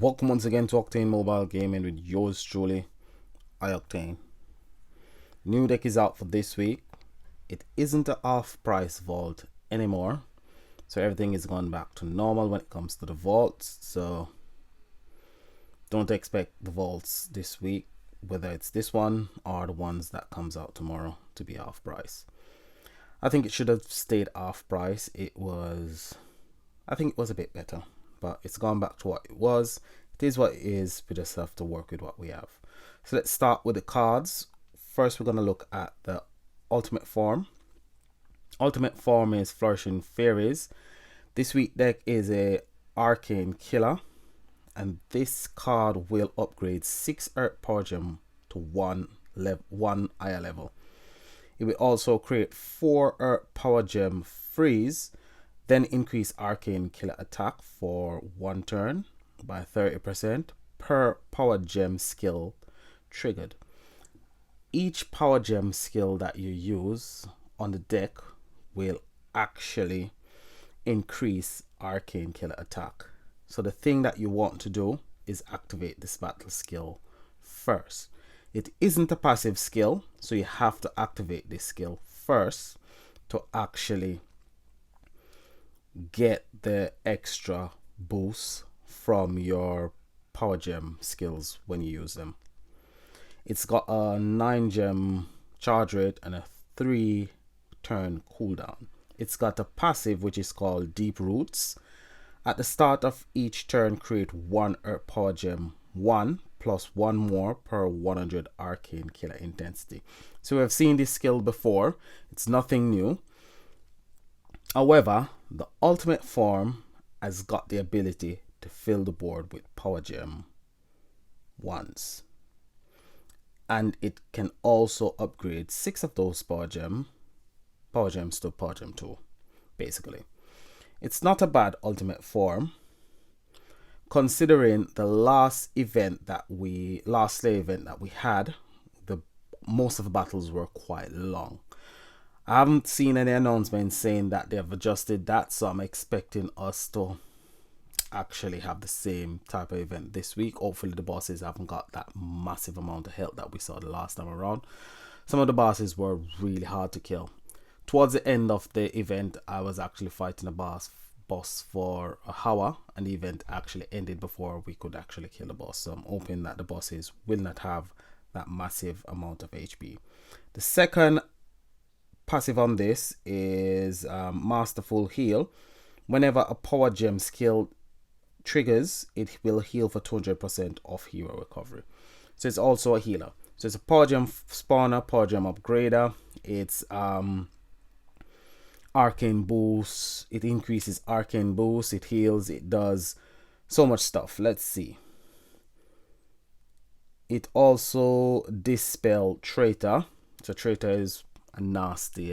Welcome once again to Octane Mobile Gaming with yours truly, iOctane. New deck is out for this week. It isn't an off-price vault anymore, so everything is gone back to normal when it comes to the vaults. So don't expect the vaults this week, whether it's this one or the ones that comes out tomorrow, to be off-price. I think it should have stayed off-price. I think it was a bit better, but it's gone back to what it was. It is what it is. We just have to work with what we have. So let's start with the cards. First, we're going to look at the ultimate form. Ultimate form is Flourishing Fairies. This week deck is a Arcane Killer, and this card will upgrade 6 Earth Power Gem to 1 higher level. It will also create 4 Earth Power Gem freeze, then increase Arcane Killer attack for 1 turn by 30% per Power Gem skill triggered. Each Power Gem skill that you use on the deck will actually increase Arcane Killer attack. So the thing that you want to do is activate this battle skill first. It isn't a passive skill, so you have to activate this skill first to actually get the extra boost from your Power Gem skills when you use them. It's got a 9 gem charge rate and a 3 turn cooldown. It's got a passive which is called Deep Roots. At the start of each turn, create 1 Earth Power Gem 1 plus 1 more per 100 Arcane Killer intensity. So we've seen this skill before. It's nothing new. However, the ultimate form has got the ability to fill the board with Power Gem 1s. And it can also upgrade 6 of those Power Gems to Power Gem 2, basically. It's not a bad ultimate form, considering the last slay event that we had. Most of the battles were quite long. I haven't seen any announcements saying that they've adjusted that, so I'm expecting us to actually have the same type of event this week. Hopefully the bosses haven't got that massive amount of health that we saw the last time around. Some of the bosses were really hard to kill. Towards the end of the event, I was actually fighting a boss for a hour, and the event actually ended before we could actually kill the boss. So I'm hoping that the bosses will not have that massive amount of HP. The second passive on this is Masterful Heal. Whenever a Power Gem skill triggers, it will heal for 200% of hero recovery. So it's also a healer. So it's a Power Gem spawner, Power Gem upgrader. It's Arcane boost. It increases Arcane boost. It heals. It does so much stuff. Let's see. It also Dispel Traitor. So Traitor is a nasty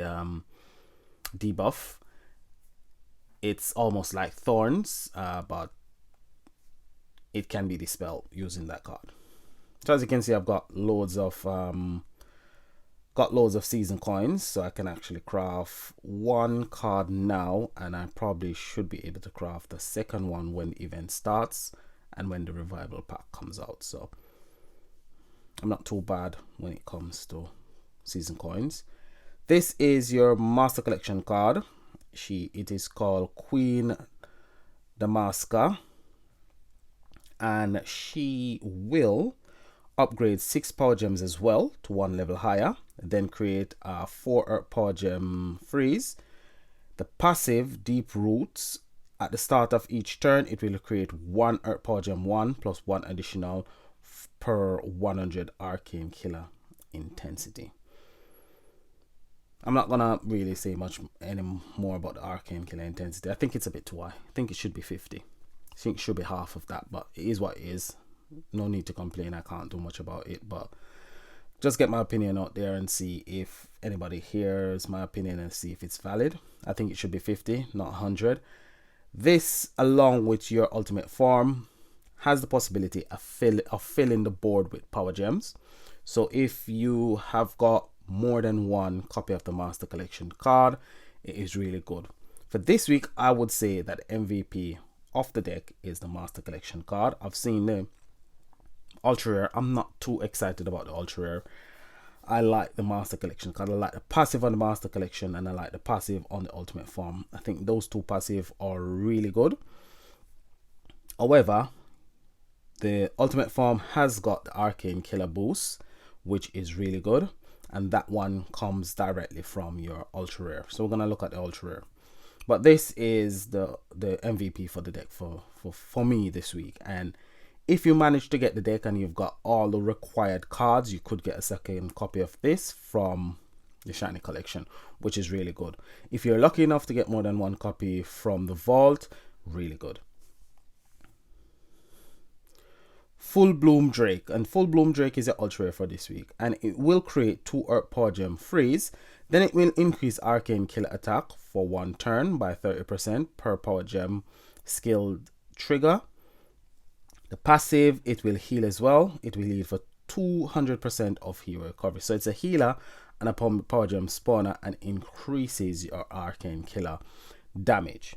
debuff. It's almost like Thorns, but it can be dispelled using that card. So as you can see, I've got loads of season coins, so I can actually craft 1 card now, and I probably should be able to craft the second one when the event starts and when the revival pack comes out. So I'm not too bad when it comes to season coins. This is your Master Collection card. It is called Queen Damaska, and she will upgrade 6 Power Gems as well to 1 level higher, then create a 4 Earth Power Gem freeze. The passive Deep Roots, at the start of each turn, it will create 1 Earth Power Gem 1 plus 1 additional per 100 Arcane Killer intensity. I'm not gonna really say much any more about the Arcane Killer intensity. I think it's a bit too high. I think it should be 50. I think it should be half of that, but it is what it is. No need to complain. I can't do much about it, but just get my opinion out there and see if anybody hears my opinion and see if it's valid. I think it should be 50, not 100. This, along with your ultimate form, has the possibility of filling the board with Power Gems. So if you have got more than 1 copy of the Master Collection card, it is really good. For this week, I would say that MVP of the deck is the Master Collection card. I've seen the Ultra Rare. I'm not too excited about the Ultra Rare. I like the Master Collection card. I like the passive on the Master Collection, and I like the passive on the Ultimate Form. I think those two passive are really good. However, the Ultimate Form has got the Arcane Killer boost, which is really good, and that one comes directly from your Ultra Rare. So we're gonna look at the Ultra Rare. But this is the MVP for the deck for me this week. And if you manage to get the deck and you've got all the required cards, you could get a second copy of this from the Shiny Collection, which is really good. If you're lucky enough to get more than one copy from the vault, really good. Full Bloom Drake, and Full Bloom Drake is your Ultra Rare for this week, and it will create 2 Earth Power Gem freeze. Then it will increase Arcane Killer attack for 1 turn by 30% per Power Gem skilled trigger. The passive, it will heal as well. It will heal for 200% of hero recovery. So it's a healer and a Power Gem spawner, and increases your Arcane Killer damage.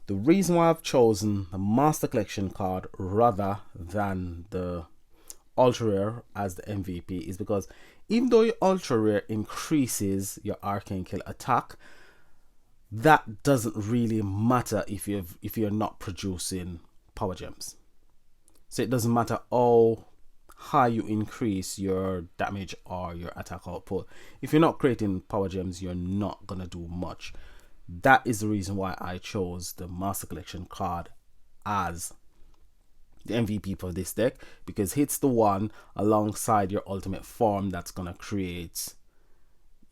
The reason why I've chosen the Master Collection card rather than the Ultra Rare as the MVP is because even though your Ultra Rare increases your Arcane Killer attack, that doesn't really matter if you're not producing Power Gems. So it doesn't matter how high you increase your damage or your attack output. If you're not creating Power Gems, you're not gonna do much. That is the reason why I chose the Master Collection card as the MVP for this deck, because it's the one alongside your Ultimate Form that's gonna create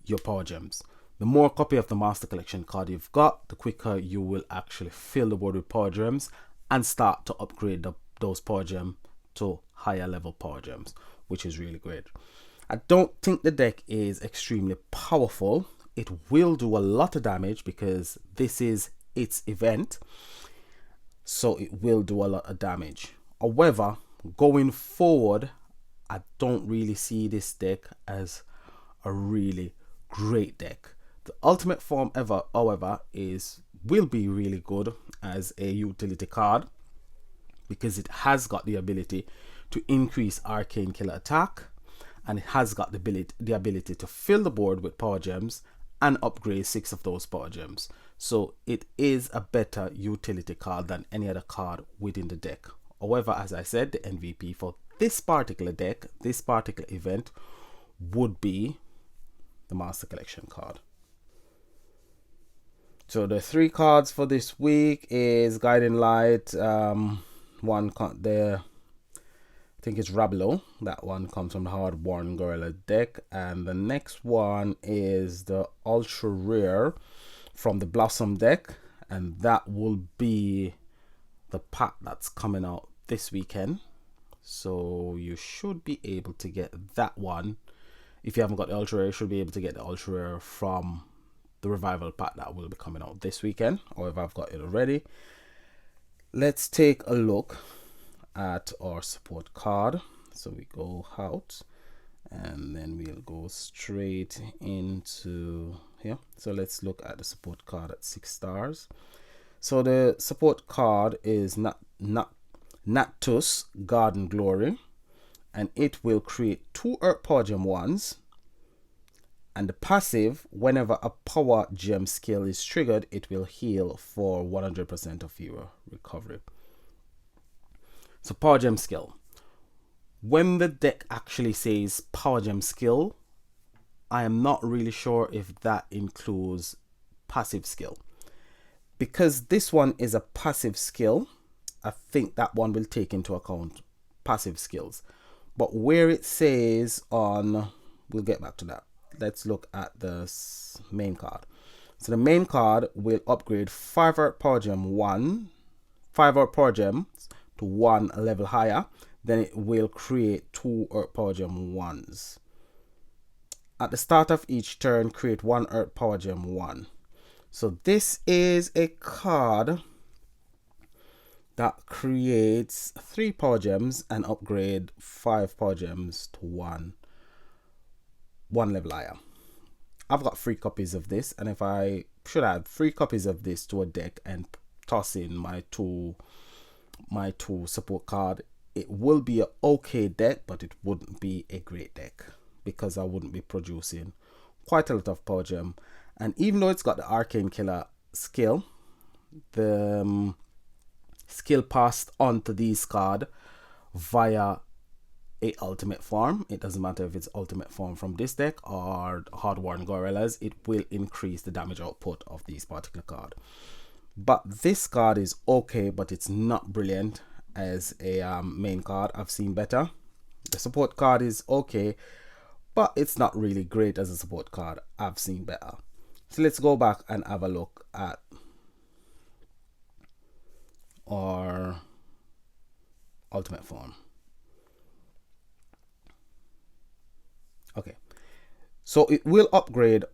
your Power Gems. The more copy of the Master Collection card you've got, the quicker you will actually fill the board with Power Gems and start to upgrade those Power Gems to higher level Power Gems, which is really great. I don't think the deck is extremely powerful. It will do a lot of damage because this is its event, so it will do a lot of damage. However, going forward, I don't really see this deck as a really great deck. The Ultimate Form however, will be really good as a utility card because it has got the ability to increase Arcane Killer attack, and it has got the ability to fill the board with Power Gems and upgrade 6 of those Power Gems. So it is a better utility card than any other card within the deck. However, as I said, the MVP for this particular deck, this particular event, would be the Master Collection card. So the 3 cards for this week is Guiding Light, I think it's Rabelo. That one comes from the Hard-Worn Gorilla deck. And the next one is the Ultra Rare from the Blossom deck. And that will be the pack that's coming out this weekend. So you should be able to get that one. If you haven't got the Ultra Rare, you should be able to get the Ultra Rare from the Revival pack that will be coming out this weekend. However, I've got it already. Let's take a look at our support card. So we go out and then we'll go straight into here. So let's look at the support card at 6 stars. So the support card is Natus Garden Glory, and it will create 2 Earth Power Gem 1s, and the passive, whenever a Power Gem skill is triggered, it will heal for 100% of hero recovery. So Power Gem skill. When the deck actually says Power Gem skill, I am not really sure if that includes passive skill. Because this one is a passive skill, I think that one will take into account passive skills. But where it says on, we'll get back to that. Let's look at the main card. So the main card will upgrade 5 Earth Power Gem 5 Earth Power Gems to 1 level higher. Then it will create 2 Earth Power Gem 1s. At the start of each turn, create 1 Earth Power Gem 1. So this is a card that creates 3 Power Gems and upgrade 5 Power Gems to 1 level higher. I've got 3 copies of this, and if I should add 3 copies of this to a deck and toss in my 2 my 2 support card. It will be an okay deck, but it wouldn't be a great deck because I wouldn't be producing quite a lot of power gem. And even though it's got the Arcane Killer skill, the skill passed onto these card via a ultimate form. It doesn't matter if it's ultimate form from this deck or Hardworn Gorillas, it will increase the damage output of these particular card. But this card is okay, but it's not brilliant as a main card. I've seen better. The support card is okay, but it's not really great as a support card. I've seen better. So let's go back and have a look at our ultimate form. Okay, so it will upgrade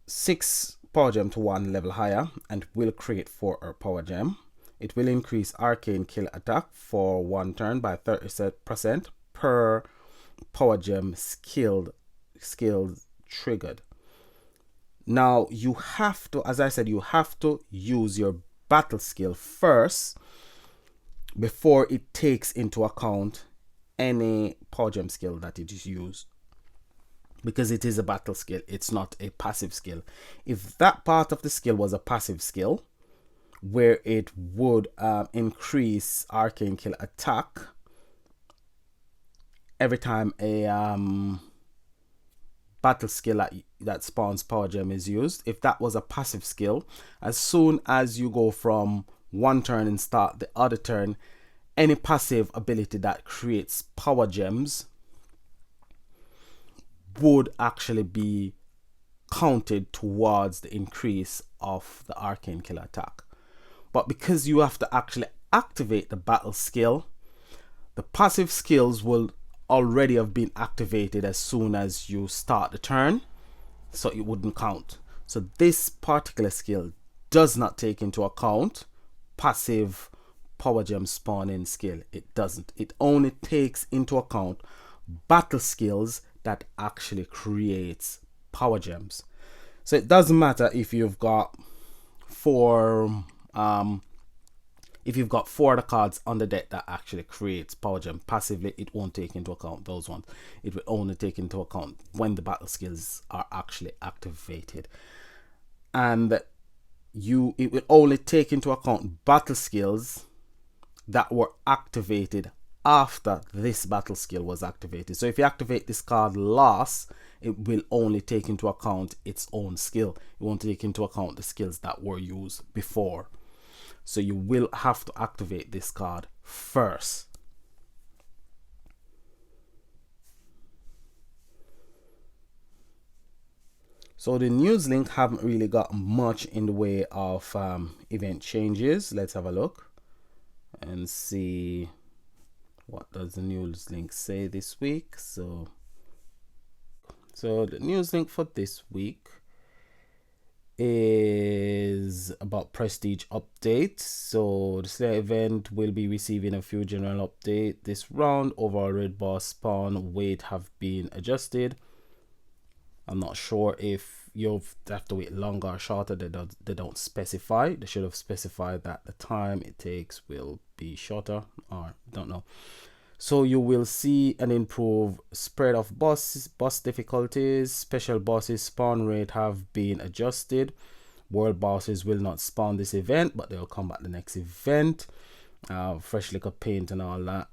6 power gem to 1 level higher and will create 4 power gem. It will increase Arcane Kill attack for 1 turn by 30% per power gem skills triggered. Now you have to, as I said, you have to use your battle skill first before it takes into account any power gem skill that it is used, because it is a battle skill. It's not a passive skill. If that part of the skill was a passive skill where it would increase Arcane Kill attack every time a battle skill that spawns power gem is used, if that was a passive skill, as soon as you go from one turn and start the other turn, any passive ability that creates power gems would actually be counted towards the increase of the Arcane Killer attack. But because you have to actually activate the battle skill, the passive skills will already have been activated as soon as you start the turn, so it wouldn't count. So this particular skill does not take into account passive power gem spawning skill. It doesn't. It only takes into account battle skills that actually creates power gems. So it doesn't matter if you've got 4 of the cards on the deck that actually creates power gem passively, it won't take into account those ones. It will only take into account when the battle skills are actually activated. And it will only take into account battle skills that were activated after this battle skill was activated. So if you activate this card last, it will only take into account its own skill. It won't take into account the skills that were used before. So you will have to activate this card first. So the news link haven't really got much in the way of event changes. Let's have a look and see what does the news link say this week. So the news link for this week is about prestige updates. So the Slayer event will be receiving a few general updates this round. Overall red boss spawn weight have been adjusted. I'm not sure if you have to wait longer or shorter. They don't specify. They should have specified that the time it takes will be shorter, or don't know. So you will see an improved spread of boss difficulties. Special bosses spawn rate have been adjusted. World bosses will not spawn this event, but they'll come back the next event. Fresh liquor paint and all that.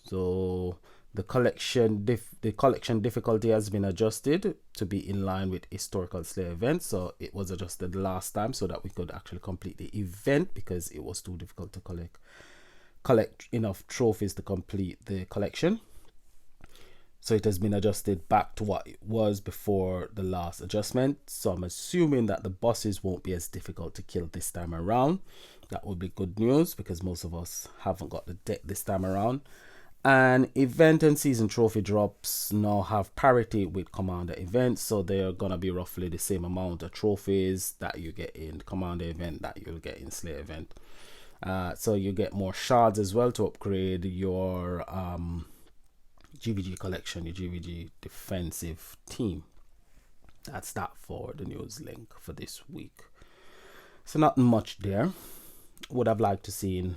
So the collection difficulty has been adjusted to be in line with historical Slayer events. So it was adjusted last time so that we could actually complete the event, because it was too difficult to collect enough trophies to complete the collection. So it has been adjusted back to what it was before the last adjustment. So I'm assuming that the bosses won't be as difficult to kill this time around. That would be good news, because most of us haven't got the deck this time around. And event and season trophy drops now have parity with commander events, so they're gonna be roughly the same amount of trophies that you get in the commander event that you'll get in Slayer event. So you get more shards as well to upgrade your GVG collection, your GVG defensive team. That's that for the news link for this week. So not much there. Would have liked to seen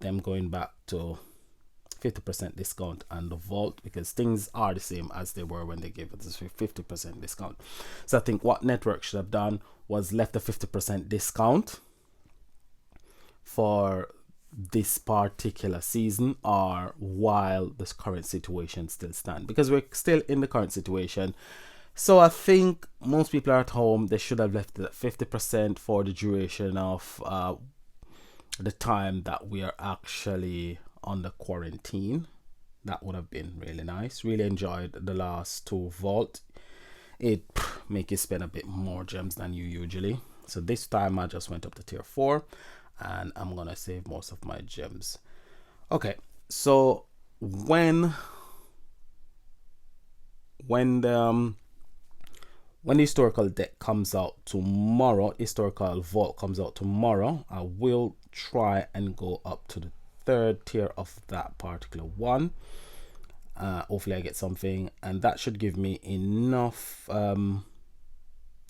them going back to 50% discount on the vault, because things are the same as they were when they gave it this 50% discount. So I think what network should have done was left a 50% discount for this particular season, or while this current situation still stands, because we're still in the current situation. So I think most people are at home. They should have left it at 50% for the duration of the time that we are actually under quarantine. That would have been really nice. Really enjoyed the last two vault. It make you spend a bit more gems than you usually. So this time I just went up to tier 4, and I'm gonna save most of my gems. Okay, so when the historical deck comes out tomorrow, historical vault comes out tomorrow, I will try and go up to the 3rd tier of that particular one. Hopefully I get something, and that should give me enough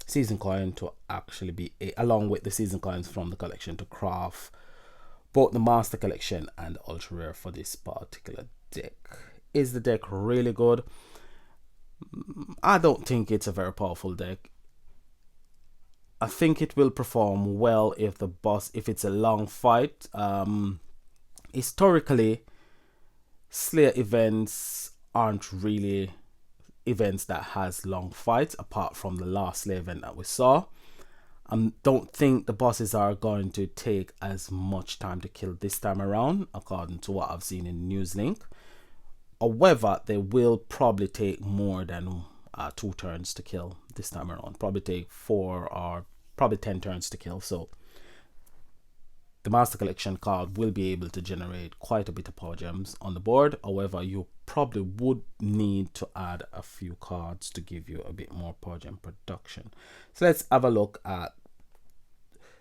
season coin to actually be along with the season coins from the collection, to craft both the master collection and ultra rare for this particular deck. Is the deck really good? I don't think it's a very powerful deck. I think it will perform well if it's a long fight. Historically, Slayer events aren't really events that has long fights, apart from the last Slayer event that we saw. I don't think the bosses are going to take as much time to kill this time around, according to what I've seen in Newslink. However, they will probably take more than 2 turns to kill this time around. Probably take 4 or probably 10 turns to kill. So the master collection card will be able to generate quite a bit of power gems on the board. However, you probably would need to add a few cards to give you a bit more power gem production. So let's have a look at.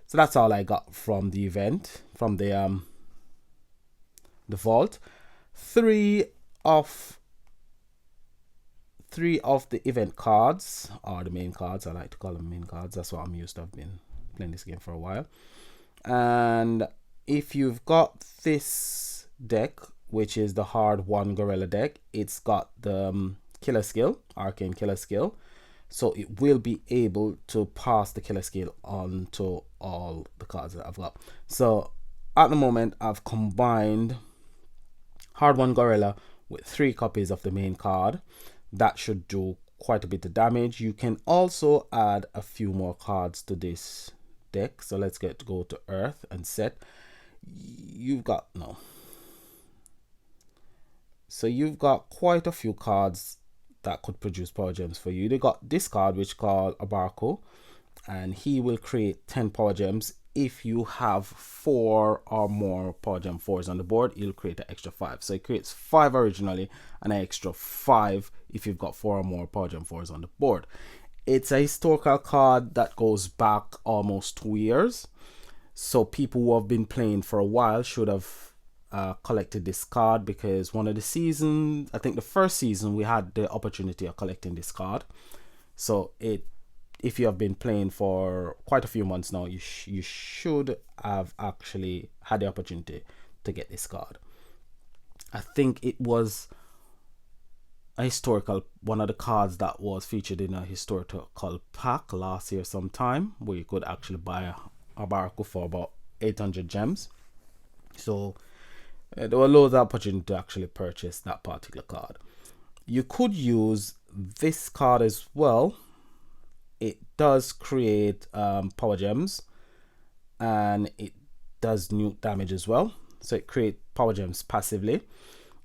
So that's all I got from the event, from the vault. Three of the event cards are the main cards. I like to call them main cards. That's what I'm used to. I've been playing this game for a while. And if you've got this deck, which is the hard 1 gorilla deck, it's got the killer skill, arcane killer skill, so it will be able to pass the killer skill on to all the cards that I've got. So at the moment I've combined hard 1 gorilla with 3 copies of the main card. That should do quite a bit of damage. You can also add a few more cards to this deck. So let's go to Earth and set. You've got quite a few cards that could produce power gems for you. They got this card, which called Abarco, and he will create 10 power gems. If you have 4 or more power gem 4s on the board, he'll create an extra 5. So it creates 5 originally and an extra 5 if you've got 4 or more power gem 4s on the board. It's a historical card that goes back almost 2 years. So people who have been playing for a while should have collected this card, because one of the seasons, I think the first season, we had the opportunity of collecting this card. So if you have been playing for quite a few months now, you should have actually had the opportunity to get this card. I think it was a historical, one of the cards that was featured in a historical pack last year sometime, where you could actually buy a Barco for about 800 gems. So there were loads of opportunity to actually purchase that particular card. You could use this card as well. It does create power gems, and it does nuke damage as well. So it creates power gems passively.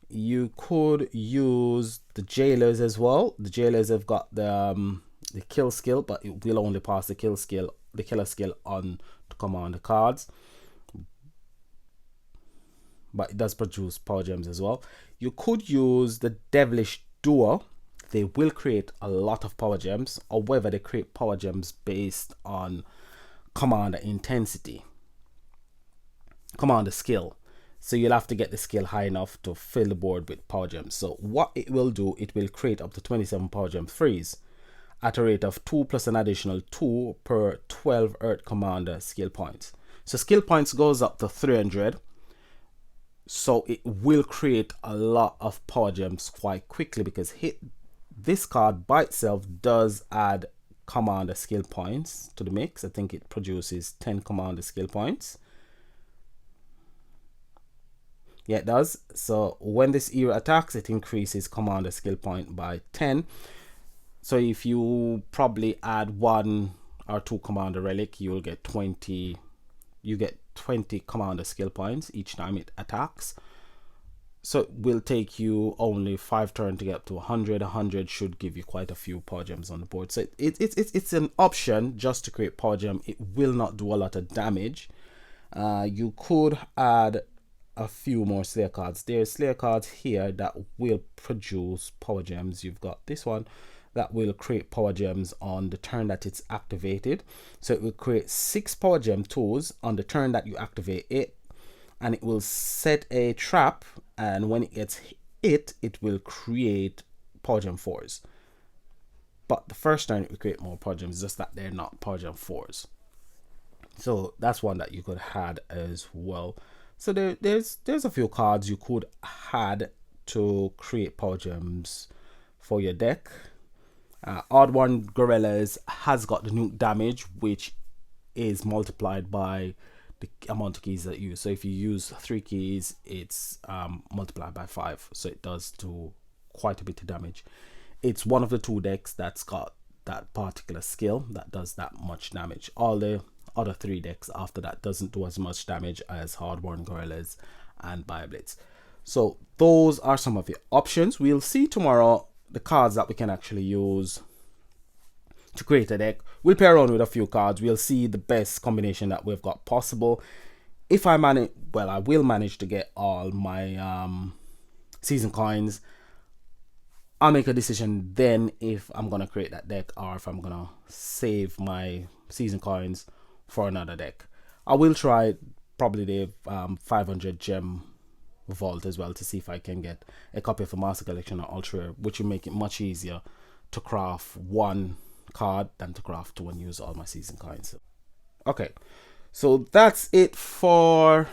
You could use the jailers as well. The jailers have got the kill skill, but it will only pass the killer skill on to command the cards. But it does produce power gems as well. You could use the devilish duo. They will create a lot of power gems. However, they create power gems based on commander intensity, commander skill. So you'll have to get the skill high enough to fill the board with power gems. So what it will do, it will create up to 27 power gem freeze at a rate of 2 plus an additional 2 per 12 Earth commander skill points. So skill points goes up to 300. so it will create a lot of power gems quite quickly, because this card by itself does add commander skill points to the mix. I think it produces 10 commander skill points. Yeah, it does. So when this hero attacks, it increases commander skill point by 10. So if you probably add 1 or 2 commander relic, you'll get 20. You get 20 commander skill points each time it attacks. So it will take you only 5 turns to get up to 100. 100 should give you quite a few power gems on the board. So it's an option just to create power gem. It will not do a lot of damage. You could add a few more Slayer cards. There's Slayer cards here that will produce power gems. You've got this one that will create power gems on the turn that it's activated. So it will create 6 power gem tools on the turn that you activate it, and it will set a trap, and when it gets hit, it will create power gem 4s. But the first turn it will create more power gems, just that they're not power gem 4s. So that's one that you could add as well. So there's a few cards you could add to create power gems for your deck. Odd One Gorillas has got the nuke damage, which is multiplied by the amount of keys that you use. So if you use 3 keys, it's multiplied by 5. So it does do quite a bit of damage. It's one of the 2 decks that's got that particular skill that does that much damage. All the other 3 decks after that doesn't do as much damage as Hardborn Gorillas and Bioblitz. So those are some of the options. We'll see tomorrow the cards that we can actually use to create a deck. We'll play around with a few cards. We'll see the best combination that we've got possible. If I manage, well, I will manage to get all my season coins. I'll make a decision then if I'm gonna create that deck or if I'm gonna save my season coins for another deck. I will try probably the 500 gem vault as well to see if I can get a copy of a master collection or ultra rare, which will make it much easier to craft 1 card than to craft 2 and use all my season coins. Okay, so that's it for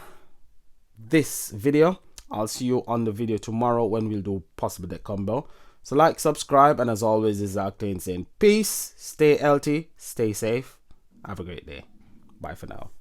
this video. I'll see you on the video tomorrow when we'll do possible deck combo. So like, subscribe, and as always, this is Octane saying peace, stay healthy, stay safe, have a great day. Bye for now.